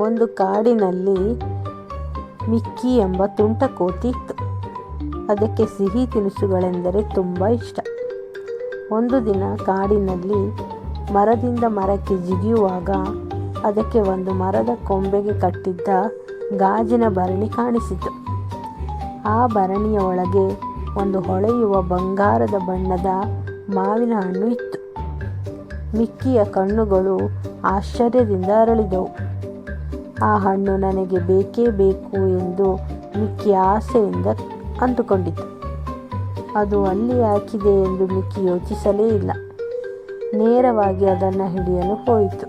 ಒಂದು ಕಾಡಿನಲ್ಲಿ ಮಿಕ್ಕಿ ಎಂಬ ತುಂಟ ಕೋತಿ ಇತ್ತು. ಅದಕ್ಕೆ ಸಿಹಿ ತಿನಿಸುಗಳೆಂದರೆ ತುಂಬ ಇಷ್ಟ. ಒಂದು ದಿನ ಕಾಡಿನಲ್ಲಿ ಮರದಿಂದ ಮರಕ್ಕೆ ಜಿಗಿಯುವಾಗ ಅದಕ್ಕೆ ಒಂದು ಮರದ ಕೊಂಬೆಗೆ ಕಟ್ಟಿದ್ದ ಗಾಜಿನ ಭರಣಿ ಕಾಣಿಸಿತು. ಆ ಭರಣಿಯ ಒಳಗೆ ಒಂದು ಹೊಳೆಯುವ ಬಂಗಾರದ ಬಣ್ಣದ ಮಾವಿನ ಹಣ್ಣು ಇತ್ತು. ಮಿಕ್ಕಿಯ ಕಣ್ಣುಗಳು ಆಶ್ಚರ್ಯದಿಂದ ಅರಳಿದವು. ಆ ಹಣ್ಣು ನನಗೆ ಬೇಕೇ ಬೇಕು ಎಂದು ಮಿಕ್ಕಿ ಆಸೆಯಿಂದ ಅಂದುಕೊಂಡಿತು. ಅದು ಅಲ್ಲಿ ಹಾಕಿದೆ ಎಂದು ಮಿಕ್ಕಿ ಯೋಚಿಸಲೇ ಇಲ್ಲ. ನೇರವಾಗಿ ಅದನ್ನು ಹಿಡಿಯಲು ಹೋಯಿತು.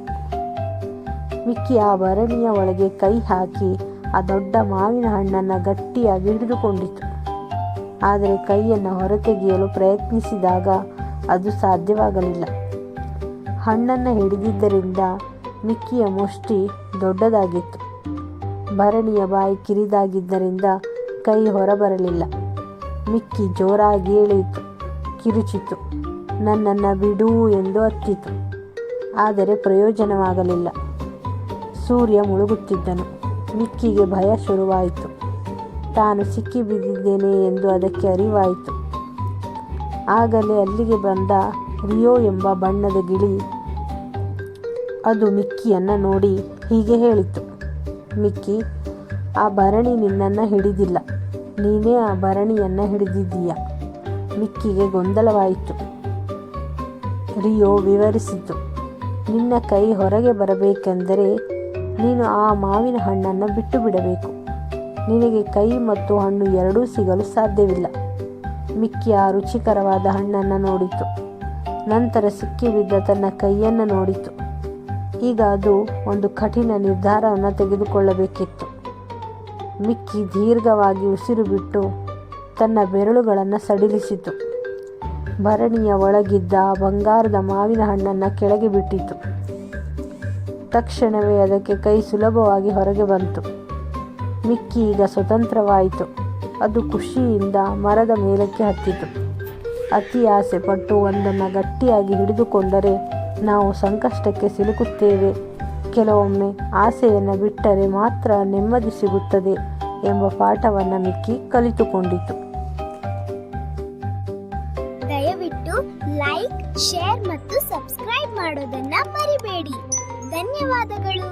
ಮಿಕ್ಕಿ ಆ ಭರಣಿಯ ಒಳಗೆ ಕೈ ಹಾಕಿ ಆ ದೊಡ್ಡ ಮಾವಿನ ಹಣ್ಣನ್ನು ಗಟ್ಟಿಯಾಗಿ ಹಿಡಿದುಕೊಂಡಿತು. ಆದರೆ ಕೈಯನ್ನು ಹೊರತೆಗೆಯಲು ಪ್ರಯತ್ನಿಸಿದಾಗ ಅದು ಸಾಧ್ಯವಾಗಲಿಲ್ಲ. ಹಣ್ಣನ್ನು ಹಿಡಿದಿದ್ದರಿಂದ ಮಿಕ್ಕಿಯ ಮುಷ್ಟಿ ದೊಡ್ಡದಾಗಿತ್ತು. ಭರಣಿಯ ಬಾಯಿ ಕಿರಿದಾಗಿದ್ದರಿಂದ ಕೈ ಹೊರಬರಲಿಲ್ಲ. ಮಿಕ್ಕಿ ಜೋರಾಗಿ ಎಳೆಯಿತು, ಕಿರುಚಿತು, ನನ್ನನ್ನು ಬಿಡು ಎಂದು ಅತ್ತಿತು. ಆದರೆ ಪ್ರಯೋಜನವಾಗಲಿಲ್ಲ. ಸೂರ್ಯ ಮುಳುಗುತ್ತಿದ್ದನು. ಮಿಕ್ಕಿಗೆ ಭಯ ಶುರುವಾಯಿತು. ತಾನು ಸಿಕ್ಕಿಬಿದ್ದಿದ್ದೇನೆ ಎಂದು ಅದಕ್ಕೆ ಅರಿವಾಯಿತು. ಆಗಲೇ ಅಲ್ಲಿಗೆ ಬಂದ ರಿಯೋ ಎಂಬ ಬಣ್ಣದ ಗಿಳಿ. ಅದು ಮಿಕ್ಕಿಯನ್ನು ನೋಡಿ ಹೀಗೆ ಹೇಳಿತು, ಮಿಕ್ಕಿ, ಆ ಭರಣಿ ನಿನ್ನನ್ನು ಹಿಡಿದಿಲ್ಲ, ನೀನೇ ಆ ಭರಣಿಯನ್ನು ಹಿಡಿದಿದ್ದೀಯ. ಮಿಕ್ಕಿಗೆ ಗೊಂದಲವಾಯಿತು. ರಿಯೋ ವಿವರಿಸಿತು, ನಿನ್ನ ಕೈ ಹೊರಗೆ ಬರಬೇಕೆಂದರೆ ನೀನು ಆ ಮಾವಿನ ಹಣ್ಣನ್ನು ಬಿಟ್ಟು ಬಿಡಬೇಕು. ನಿನಗೆ ಕೈ ಮತ್ತು ಹಣ್ಣು ಎರಡೂ ಸಿಗಲು ಸಾಧ್ಯವಿಲ್ಲ. ಮಿಕ್ಕಿ ಆ ರುಚಿಕರವಾದ ಹಣ್ಣನ್ನು ನೋಡಿತು. ನಂತರ ಸಿಕ್ಕಿಬಿದ್ದ ತನ್ನ ಕೈಯನ್ನು ನೋಡಿತು. ಈಗ ಅದು ಒಂದು ಕಠಿಣ ನಿರ್ಧಾರವನ್ನು ತೆಗೆದುಕೊಳ್ಳಬೇಕಿತ್ತು. ಮಿಕ್ಕಿ ದೀರ್ಘವಾಗಿ ಉಸಿರು ಬಿಟ್ಟು ತನ್ನ ಬೆರಳುಗಳನ್ನು ಸಡಿಲಿಸಿತು. ಭರಣಿಯ ಒಳಗಿದ್ದ ಬಂಗಾರದ ಮಾವಿನ ಹಣ್ಣನ್ನು ಕೆಳಗೆ ಬಿಟ್ಟಿತು. ತಕ್ಷಣವೇ ಅದಕ್ಕೆ ಕೈ ಸುಲಭವಾಗಿ ಹೊರಗೆ ಬಂತು. ಮಿಕ್ಕಿ ಈಗ ಸ್ವತಂತ್ರವಾಯಿತು. ಅದು ಖುಷಿಯಿಂದ ಮರದ ಮೇಲಕ್ಕೆ ಹತ್ತಿತು. ಅತಿ ಆಸೆ ಪಟ್ಟು ಒಂದನ್ನು ಗಟ್ಟಿಯಾಗಿ ಹಿಡಿದುಕೊಂಡರೆ ನಾವು ಸಂಕಷ್ಟಕ್ಕೆ ಸಿಲುಕುತ್ತೇವೆ. ಕೆಲವೊಮ್ಮೆ ಆಸೆಯನ್ನು ಬಿಟ್ಟರೆ ಮಾತ್ರ ನೆಮ್ಮದಿ ಸಿಗುತ್ತದೆ ಎಂಬ ಪಾಠವನ್ನು ಮಿಕ್ಕಿ ಕಲಿತುಕೊಂಡಿತು. ದಯವಿಟ್ಟು ಲೈಕ್, ಶೇರ್ ಮತ್ತು ಸಬ್ಸ್ಕ್ರೈಬ್ ಮಾಡೋದನ್ನ ಮರಿಬೇಡಿ. ಧನ್ಯವಾದಗಳು.